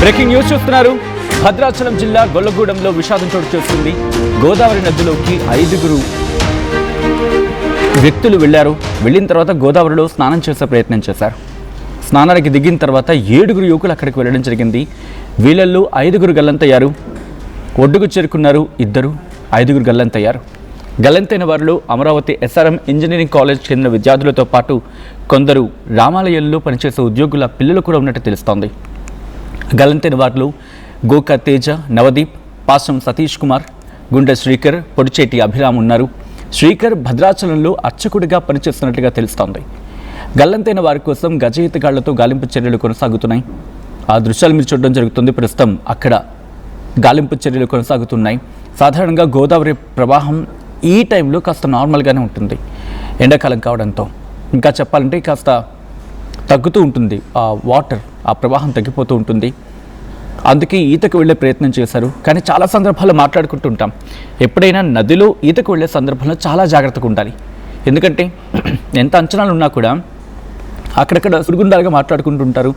Breaking news చూస్తున్నారు. భద్రాచలం జిల్లా గొల్లగూడెంలో విషాదం చోటు చేసుకుంది. గోదావరి నదిలోకి 5 వ్యక్తులు వెళ్ళిన తర్వాత గోదావరిలో స్నానం చేసే ప్రయత్నం చేశారు. స్నానానికి దిగిన తర్వాత 7 యువకులు అక్కడికి వెళ్ళడం జరిగింది. వీళ్ళల్లో 5 గల్లంతయ్యారు. ఒడ్డుకు చేరుకున్నారు 2, 5 గల్లంతయ్యారు. గల్లంతైన వారిలో అమరావతి SRM ఇంజనీరింగ్ కాలేజ్ చెందిన విద్యార్థులతో పాటు కొందరు రామాలయంలో పనిచేసే ఉద్యోగుల పిల్లలు కూడా ఉన్నట్టు తెలుస్తోంది. గల్లంతైన వారిలో గోకా తేజ, నవదీప్, పాసం సతీష్ కుమార్, గుండె శ్రీకర్, పొడిచేటి అభిరామ్ ఉన్నారు. శ్రీకర్ భద్రాచలంలో అర్చకుడిగా పనిచేస్తున్నట్లుగా తెలుస్తోంది. గల్లంతైన వారి కోసం గజ ఈతగాళ్లతో గాలింపు చర్యలు కొనసాగుతున్నాయి. ఆ దృశ్యాలు మీరు చూడడం జరుగుతుంది. ప్రస్తుతం అక్కడ గాలింపు చర్యలు కొనసాగుతున్నాయి. సాధారణంగా గోదావరి ప్రవాహం ఈ టైంలో కాస్త నార్మల్గానే ఉంటుంది. ఎండాకాలం కావడంతో ఇంకా చెప్పాలంటే కాస్త తగ్గుతూ ఉంటుంది. ఆ వాటర్, ఆ ప్రవాహం తగ్గిపోతూ ఉంటుంది. అందుకే ఈతకు వెళ్ళే ప్రయత్నం చేశారు. కానీ చాలా సందర్భాల్లో మాట్లాడుకుంటుంటాం, ఎప్పుడైనా నదిలో ఈతకు వెళ్ళే సందర్భంలో చాలా జాగ్రత్తగా ఉండాలి. ఎందుకంటే ఎంత అంచనాలు ఉన్నా కూడా అక్కడక్కడ సురుగుండాలుగా మాట్లాడుకుంటుంటారు.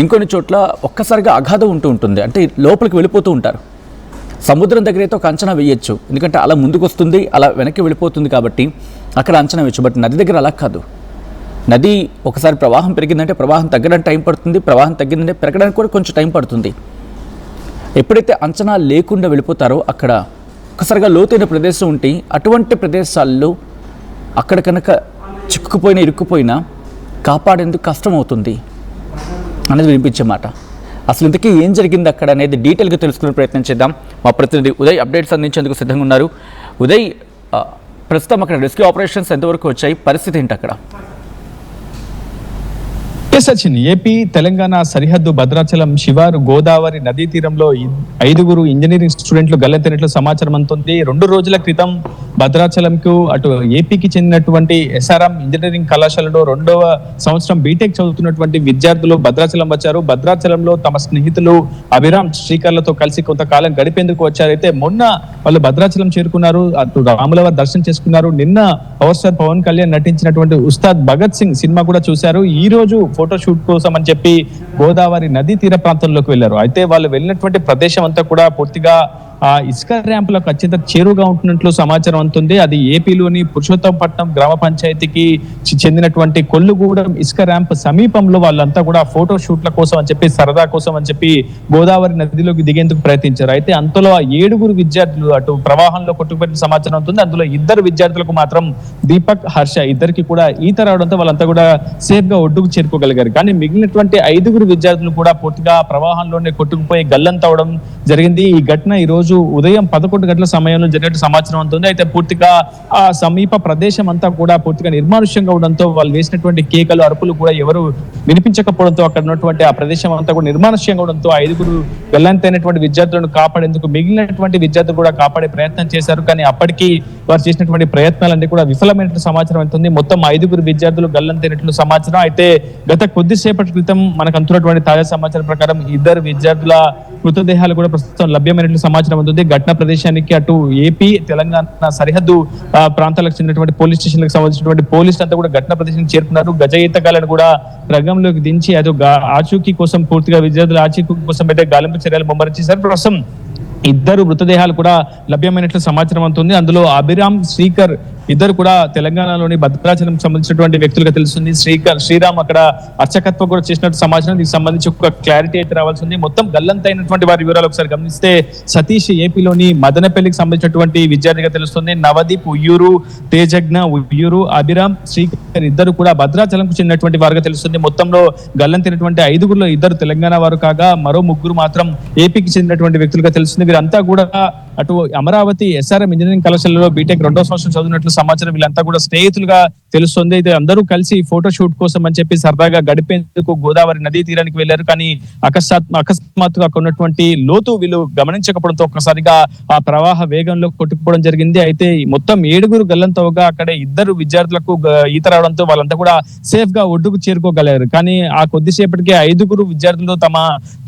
ఇంకొన్ని చోట్ల ఒక్కసారిగా అగాధం ఉంటుంది. అంటే లోపలికి వెళ్ళిపోతూ ఉంటారు. సముద్రం దగ్గర అయితే ఒక అంచనా వేయచ్చు, ఎందుకంటే అలా ముందుకు వస్తుంది, అలా వెనక్కి వెళ్ళిపోతుంది కాబట్టి అక్కడ అంచనా వేయచ్చు. బట్ నది దగ్గర అలా కాదు. నది ఒకసారి ప్రవాహం పెరిగిందంటే ప్రవాహం తగ్గడానికి టైం పడుతుంది, ప్రవాహం తగ్గిందంటే పెరగడానికి కూడా కొంచెం టైం పడుతుంది. ఎప్పుడైతే అంచనా లేకుండా వెళ్ళిపోతారో అక్కడ ఒకసారిగా లోతైన ప్రదేశం ఉంటే అటువంటి ప్రదేశాల్లో అక్కడ కనుక ఇరుక్కుపోయినా కాపాడేందుకు కష్టం అవుతుంది అనేది వినిపించే మాట. అసలు ఇంతకీ ఏం జరిగింది అక్కడ అనేది డీటెయిల్గా తెలుసుకునే ప్రయత్నం చేద్దాం. మా ప్రతినిధి ఉదయ్ అప్డేట్స్ అందించేందుకు సిద్ధంగా ఉన్నారు. ఉదయ్, ప్రస్తుతం అక్కడ రెస్క్యూ ఆపరేషన్స్ ఎంతవరకు వచ్చాయి, పరిస్థితి ఏంటి అక్కడ? సచిన్, ఏపీ తెలంగాణ సరిహద్దు భద్రాచలం శివారు గోదావరి నదీ తీరంలో 5 ఇంజనీరింగ్ స్టూడెంట్లు గల్లంతైనట్లు సమాచారం అందుతుంది. 2 రోజుల క్రితం భద్రాచలంకు అటు ఏపీకి చెందినటువంటి SRM ఇంజనీరింగ్ కళాశాలలో 2వ సంవత్సరం బీటెక్ చదువుతున్నటువంటి విద్యార్థులు భద్రాచలం వచ్చారు. భద్రాచలంలో తమ స్నేహితులు అభిరామ్, శ్రీకర్లతో కలిసి కొంతకాలం గడిపేందుకు వచ్చారు. అయితే మొన్న వాళ్ళు భద్రాచలం చేరుకున్నారు, అటు రాములవారి దర్శనం చేసుకున్నారు. నిన్న పవర్ స్టార్ పవన్ కళ్యాణ్ నటించినటువంటి ఉస్తాద్ భగత్ సింగ్ సినిమా కూడా చూశారు. ఈ రోజు ఫోటోషూట్ కోసం అని చెప్పి గోదావరి నదీ తీర ప్రాంతంలోకి వెళ్లారు. అయితే వాళ్ళు వెళ్ళినటువంటి ప్రదేశం అంతా కూడా పూర్తిగా ఇసుక ర్యాంపులకు అత్యంత చేరువుగా ఉంటున్నట్లు సమాచారం అందుతుంది. అది ఏపీలోని పురుషోత్తంపట్నం గ్రామ పంచాయతీకి చెందినటువంటి కొల్లుగూడెం ఇసుక ర్యాంప్ సమీపంలో వాళ్ళంతా కూడా ఫోటో షూట్ల కోసం అని చెప్పి, సరదా కోసం అని చెప్పి గోదావరి నదిలోకి దిగేందుకు ప్రయత్నించారు. అయితే అంతలో 7 విద్యార్థులు అటు ప్రవాహంలో కొట్టుకుపోయిన సమాచారం ఉంటుంది. అందులో 2 విద్యార్థులకు మాత్రం దీపక్, హర్ష ఇద్దరికి కూడా ఈత రావడంతో వాళ్ళంతా కూడా సేఫ్ గా ఒడ్డుకు చేరుకోగలిగారు. కానీ మిగిలినటువంటి 5 విద్యార్థులు కూడా పూర్తిగా ప్రవాహంలోనే కొట్టుకుపోయి గల్లంతవడం జరిగింది. ఈ ఘటన ఈ రోజు ఉదయం 11 గంటల సమయంలో జరిగినట్టు సమాచారం ఉంటుంది. అయితే పూర్తిగా ఆ సమీప ప్రదేశం అంతా కూడా పూర్తిగా నిర్మానుష్యంగా ఉండడంతో వాళ్ళు వేసినటువంటి కేకలు, అరుపులు కూడా ఎవరు వినిపించకపోవడంతో అక్కడ ఉన్నటువంటి ఆ ప్రదేశం అంతా కూడా నిర్మానుష్యంగా ఉండడంతో 5 గల్లంతైనటువంటి విద్యార్థులను కాపాడేందుకు మిగిలినటువంటి విద్యార్థులు కూడా కాపాడే ప్రయత్నం చేశారు. కానీ అప్పటికీ వారు చేసినటువంటి ప్రయత్నాలన్నీ కూడా విఫలమైనట్టు సమాచారం అవుతుంది. మొత్తం 5 విద్యార్థులు గల్లంతైనట్లు సమాచారం. అయితే గత కొద్దిసేపటి క్రితం మనకు అందుతున్నటువంటి తాజా సమాచారం ప్రకారం 2 విద్యార్థుల మృతదేహాలు కూడా ప్రస్తుతం లభ్యమైనట్లు సమాచారం ఉంటుంది. ఘటన ప్రదేశానికి అటు ఏపీ తెలంగాణ సరిహద్దు ప్రాంతాలకు చెందినటువంటి పోలీస్ స్టేషన్లకు సంబంధించినటువంటి పోలీసులు అంతా కూడా ఘటన ప్రదేశానికి చేరుకున్నారు. గజ ఈతగాళ్లను కూడా రంగంలోకి దించి అటు ఆచూకీ కోసం, పూర్తిగా విద్యార్థుల ఆచూకీ కోసం అయితే గాలింపు చర్యలు ముమ్మరించేశారు. ప్రస్తుతం 2 మృతదేహాలు కూడా లభ్యమైనట్లు సమాచారం అవుతుంది. అందులో అభిరామ్, శ్రీకర్ ఇద్దరు కూడా తెలంగాణలోని భద్రాచలం సంబంధించినటువంటి వ్యక్తులుగా తెలుస్తుంది. శ్రీరామ్ అక్కడ అర్చకత్వం కూడా చేసినట్టు సమాచారం. దీనికి సంబంధించి ఒక క్లారిటీ అయితే రావాల్సి ఉంది. మొత్తం గల్లంతైనటువంటి వారి వివరాలు ఒకసారి గమనిస్తే, సతీష్ ఏపీలోని మదనపల్లికి సంబంధించినటువంటి విద్యార్థిగా తెలుస్తుంది. నవదీప్ ఉయ్యూరు, తేజజ్ఞ ఉయ్యూరు, అభిరామ్, శ్రీకర్ ఇద్దరు కూడా భద్రాచలంకు చెందినటువంటి వారుగా తెలుస్తుంది. మొత్తంలో గల్లంతైనటువంటి 5గురిలో 2 తెలంగాణ వారు కాగా మరో 3 మాత్రం ఏపీకి చెందినటువంటి వ్యక్తులుగా తెలుస్తుంది. వీరంతా కూడా అటు అమరావతి SRM ఇంజనీరింగ్ కళాశాలలో బీటెక్ 2వ సంవత్సరం చదివినట్లు సమాచారం. వీళ్ళంతా కూడా స్నేహితులుగా తెలుస్తుంది. అయితే అందరూ కలిసి ఫోటో షూట్ కోసం అని చెప్పి సరదాగా గడిపేందుకు గోదావరి నదీ తీరానికి వెళ్లారు. కానీ అకస్మాత్తుగా అక్కడ ఉన్నటువంటి లోతు వీళ్ళు గమనించకపోవడంతో ఒక్కసారిగా ఆ ప్రవాహ వేగంలో కొట్టుకుపోవడం జరిగింది. అయితే మొత్తం 7 గల్లంతవగా అక్కడ 2 విద్యార్థులకు ఈత రావడంతో వాళ్ళంతా కూడా సేఫ్ గా ఒడ్డుకు చేరుకోగలిగారు. కానీ ఆ కొద్దిసేపటికే 5 విద్యార్థులు తమ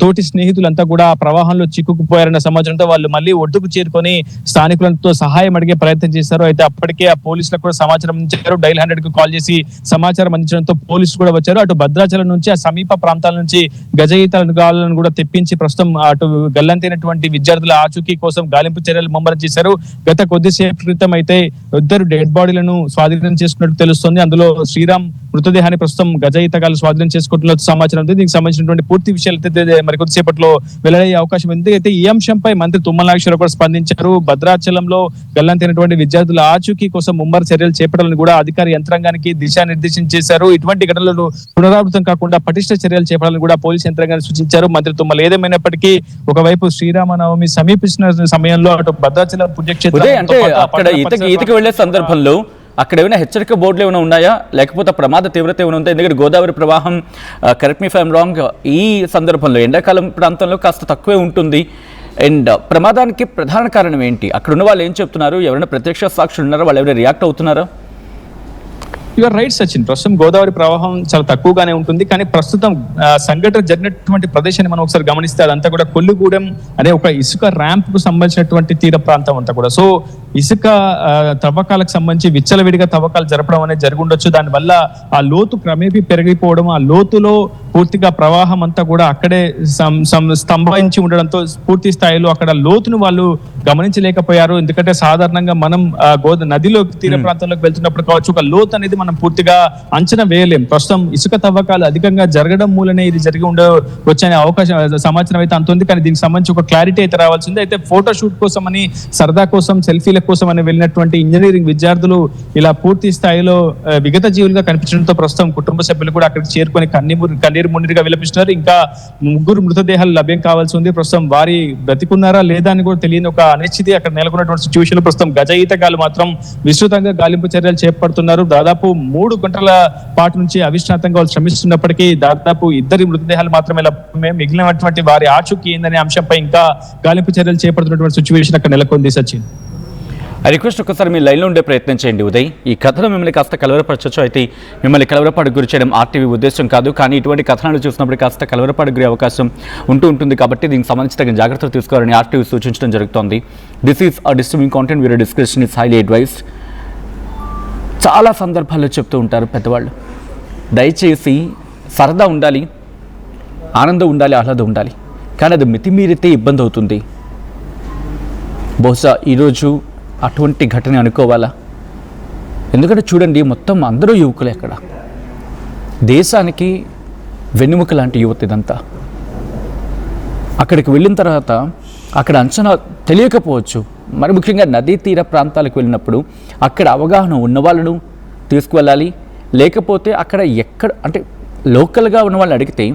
తోటి స్నేహితులంతా కూడా ప్రవాహంలో చిక్కుకుపోయారన్న సమాచారం కనిపించడంతో వాళ్ళు మళ్ళీ ఒడ్డుకు చేరుకొని స్థానికులతో సహాయం అడిగే ప్రయత్నం చేశారు. అయితే అప్పటికే ఆ పోలీసులకు కూడా సమాచారం అందించారు. డైల్ 100 కు కాల్ చేసి సమాచారం అందించడంతో పోలీసులు కూడా వచ్చారు. అటు భద్రాచలం నుంచి ఆ సమీప ప్రాంతాల నుంచి గజ ఈతగాళ్లను కూడా తెప్పించి ప్రస్తుతం అటు గల్లంతైనటువంటి విద్యార్థుల ఆచూకీ కోసం గాలింపు చర్యలు ముమ్మరం చేశారు. గత కొద్దిసేపు క్రితం అయితే 2 డెడ్ బాడీలను స్వాధీనం చేసుకున్నట్టు తెలుస్తోంది. అందులో శ్రీరామ్ మృతదేహాన్ని ప్రస్తుతం గజ ఈతగాళ్లు స్వాధీనం చేసుకుంటున్నట్టు సమాచారం ఉంది. దీనికి సంబంధించినటువంటి పూర్తి విషయాలు అయితే మరి కొద్దిసేపట్లో వెల్లడయ్యే అవకాశం ఉంది. అయితే ఈ అంశంపై మంత్రి తుమ్మల నాగేశ్వరరావు కూడా స్పందించారు. భద్రాచలంలో గల్లంతైనటువంటి విద్యార్థుల ఆచూకీ కోసం ముమ్మర చర్యలు చేపట్టాలని కూడా అధికార యంత్రాంగానికి దిశానిర్దేశం చేశారు. ఇటువంటి ఘటనలు పునరావృతం కాకుండా పటిష్ట చర్యలు చేపట్టాలని కూడా పోలీసు యంత్రాంగాన్ని సూచించారు మంత్రి తుమ్మల. ఏదేమైనప్పటికీ ఒకవైపు శ్రీరామనవమి సమీపిస్తున్న సమయంలో అటు భద్రాచలం పుణ్యక్షేత్రం అంటే అక్కడ ఈతకి వెళ్లే సందర్భంలో అక్కడ ఏమైనా హెచ్చరిక బోర్డులు ఏమైనా ఉన్నాయా, లేకపోతే ప్రమాద తీవ్రత ఏమైనా ఉందా? ఎందుకంటే గోదావరి ప్రవాహం, correct me if I'm wrong, ఈ సందర్భంలో ఎండాకాలం ప్రాంతంలో కాస్త తక్కువే ఉంటుంది. అండ్ ప్రమాదానికి ప్రధాన కారణం ఏంటి? అక్కడ ఉన్న వాళ్ళు ఏం చెప్తున్నారు? ఎవరైనా ప్రత్యక్ష సాక్షులు ఉన్నారా? వాళ్ళు ఎవరైనా రియాక్ట్ అవుతున్నారా? యువర్ రైట్ సచిన్, ప్రస్తుతం గోదావరి ప్రవాహం చాలా తక్కువగానే ఉంటుంది. కానీ ప్రస్తుతం సంఘటన జరిగినటువంటి ప్రదేశాన్ని మనం ఒకసారి గమనిస్తే అదంతా కూడా కొల్లుగూడెం అనే ఒక ఇసుక ర్యాంప్ కు సంబంధించినటువంటి తీర ప్రాంతం అంతా కూడా. సో ఇసుక తవ్వకాలకు సంబంధించి విచ్చలవిడిగా తవ్వకాలు జరపడం అనేది జరిగి ఉండొచ్చు. దానివల్ల ఆ లోతు క్రమేపీ పెరిగిపోవడం, ఆ లోతులో పూర్తిగా ప్రవాహం అంతా కూడా అక్కడే స్తంభించి ఉండడంతో పూర్తి స్థాయిలో అక్కడ లోతును వాళ్ళు గమనించలేకపోయారు. ఎందుకంటే సాధారణంగా మనం నదిలో తీర ప్రాంతంలోకి వెళ్తున్నప్పుడు కావచ్చు, ఒక లోతు అనేది మనం పూర్తిగా అంచనా వేయలేం. ప్రస్తుతం ఇసుక తవ్వకాలు అధికంగా జరగడం మూలనే ఇది జరిగి ఉండవచ్చనే అవకాశం సమాచారం అయితే అంతుంది. కానీ దీనికి సంబంధించి ఒక క్లారిటీ అయితే రావాల్సింది. అయితే ఫోటో షూట్ కోసం అని, సరదా కోసం, సెల్ఫీల కోసం అని వెళ్ళినటువంటి ఇంజనీరింగ్ విద్యార్థులు ఇలా పూర్తి స్థాయిలో విగత జీవులుగా కనిపించడంతో ప్రస్తుతం కుటుంబ సభ్యులు కూడా అక్కడికి చేరుకొని కన్నీరు మున్నీరుగా విలపిస్తున్నారు. ఇంకా 3 మృతదేహాలు లభ్యం కావాల్సి ఉంది. ప్రస్తుతం వారి బ్రతికున్నారా లేదా అని కూడా తెలియని ఒక అనిశ్చితి అక్కడ నెలకొన్నటువంటి సిచ్యువేషన్. ప్రస్తుతం గజ ఈతగాళ్లు మాత్రం విస్తృతంగా గాలింపు చర్యలు చేపడుతున్నారు. దాదాపు 3 గంటల పాటు నుంచి అవిశ్రాంతంగా వాళ్ళు శ్రమిస్తున్నప్పటికీ దాదాపు 2 మృతదేహాలు మాత్రమే మిగిలినటువంటి వారి ఆచూకీ ఏందనే అంశంపై ఇంకా గాలింపు చర్యలు చేపడుతున్నటువంటి సిచ్యువేషన్ అక్కడ నెలకొంది. సచిన్, ఆ రిక్వెస్ట్ ఒకసారి మీ లైన్లో ఉండే ప్రయత్నం చేయండి ఉదయ్. ఈ కథను మిమ్మల్ని కాస్త కలవరపరచచ్చు, అయితే మిమ్మల్ని కలవరపాటుకు గురి చేయడం ఆర్టీవీ ఉద్దేశం కాదు. కానీ ఇటువంటి కథనాలు చూసినప్పుడు కాస్త కలవరపాటుకు గురే అవకాశం ఉంటుంది. కాబట్టి దీనికి సంబంధించి తగిన జాగ్రత్తలు తీసుకోవాలని ఆర్టీవీ సూచించడం జరుగుతోంది. This is a disturbing content, viewer discretion is highly advised. చాలా సందర్భాల్లో చెప్తూ ఉంటారు పెద్దవాళ్ళు, దయచేసి సరదా ఉండాలి, ఆనందం ఉండాలి, ఆహ్లాదం ఉండాలి. కానీ అది మితిమీరితే ఇబ్బంది అవుతుంది. బహుశా ఈరోజు అటువంటి ఘటన అనుకోవాలా? ఎందుకంటే చూడండి, మొత్తం అందరూ యువకులే. అక్కడ దేశానికి వెన్నెముక లాంటి యువత ఇదంతా. అక్కడికి వెళ్ళిన తర్వాత అక్కడ అంచనా తెలియకపోవచ్చు. మరి ముఖ్యంగా నదీ తీర ప్రాంతాలకు వెళ్ళినప్పుడు అక్కడ అవగాహన ఉన్న వాళ్ళను తీసుకువెళ్ళాలి. లేకపోతే అక్కడ అంటే లోకల్గా ఉన్న వాళ్ళని అడిగితే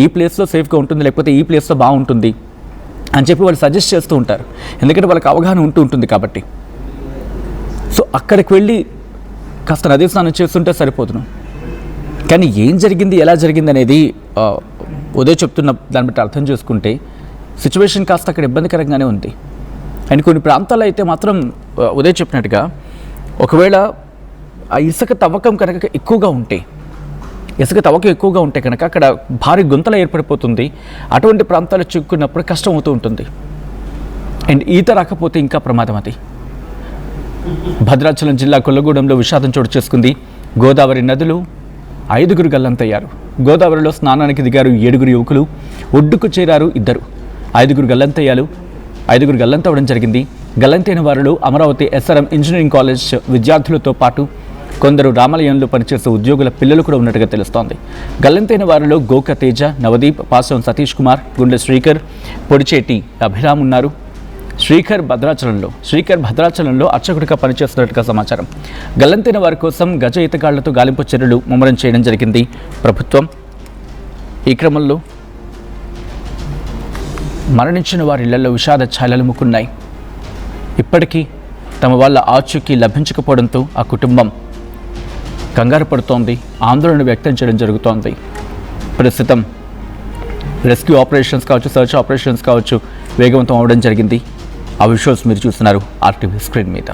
ఈ ప్లేస్లో సేఫ్గా ఉంటుంది, లేకపోతే ఈ ప్లేస్లో బాగుంటుంది అని చెప్పి వాళ్ళు సజెస్ట్ చేస్తూ ఉంటారు. ఎందుకంటే వాళ్ళకి అవగాహన ఉంటుంది కాబట్టి. సో అక్కడికి వెళ్ళి కాస్త నదీ స్నానం చేస్తుంటే సరిపోతున్నాం. కానీ ఏం జరిగింది, ఎలా జరిగింది అనేది ఉదయ్ చెప్తున్న దాన్ని బట్టి అర్థం చేసుకుంటే సిచ్యువేషన్ కాస్త అక్కడ ఇబ్బందికరంగానే ఉంది. అండ్ కొన్ని ప్రాంతాల్లో అయితే మాత్రం ఉదయ్ చెప్పినట్టుగా ఒకవేళ ఆ ఇసుక తవ్వకం కనుక ఎక్కువగా ఉంటే కనుక అక్కడ భారీ గుంతలు ఏర్పడిపోతుంది. అటువంటి ప్రాంతాలు చిక్కున్నప్పుడు కష్టం అవుతూ ఉంటుంది. అండ్ ఈత రాకపోతే ఇంకా ప్రమాదం. అది భద్రాచలం జిల్లా కొల్లగూడెంలో విషాదం చోటు చేసుకుంది. గోదావరి నదులు 5 గల్లంతయ్యారు. గోదావరిలో స్నానానికి దిగారు 7 యువకులు, ఒడ్డుకు చేరారు 2. 5 గల్లంతవడం జరిగింది. గల్లంతైన వారిలో అమరావతి SRM ఇంజనీరింగ్ కాలేజ్ విద్యార్థులతో పాటు కొందరు రామాలయంలో పనిచేసే ఉద్యోగుల పిల్లలు కూడా ఉన్నట్టుగా తెలుస్తోంది. గల్లంతైన వారిలో గోక తేజ, నవదీప్, పాసం సతీష్ కుమార్, గుండె శ్రీకర్, పొడిచేటి అభిరామ్ ఉన్నారు. శ్రీకర్ భద్రాచలంలో అర్చకుడిగా పనిచేస్తున్నట్టుగా సమాచారం. గల్లంతైన వారి కోసం గజ ఈతగాళ్లతో గాలింపు చర్యలు ముమ్మరం చేయడం జరిగింది ప్రభుత్వం. ఈ క్రమంలో మరణించిన వారి ఇళ్లలో విషాద ఛాయలు ముక్కున్నాయి. ఇప్పటికీ తమ వాళ్ళ ఆచూకీ లభించకపోవడంతో ఆ కుటుంబం కంగారు పడుతోంది, ఆందోళన వ్యక్తం చేయడం జరుగుతోంది. ప్రస్తుతం రెస్క్యూ ఆపరేషన్స్ కావచ్చు, సర్చ్ ఆపరేషన్స్ కావచ్చు వేగవంతం అవడం జరిగింది. ఆ విజువల్స్ మీరు చూస్తున్నారు ఆర్టీవీ స్క్రీన్ మీద.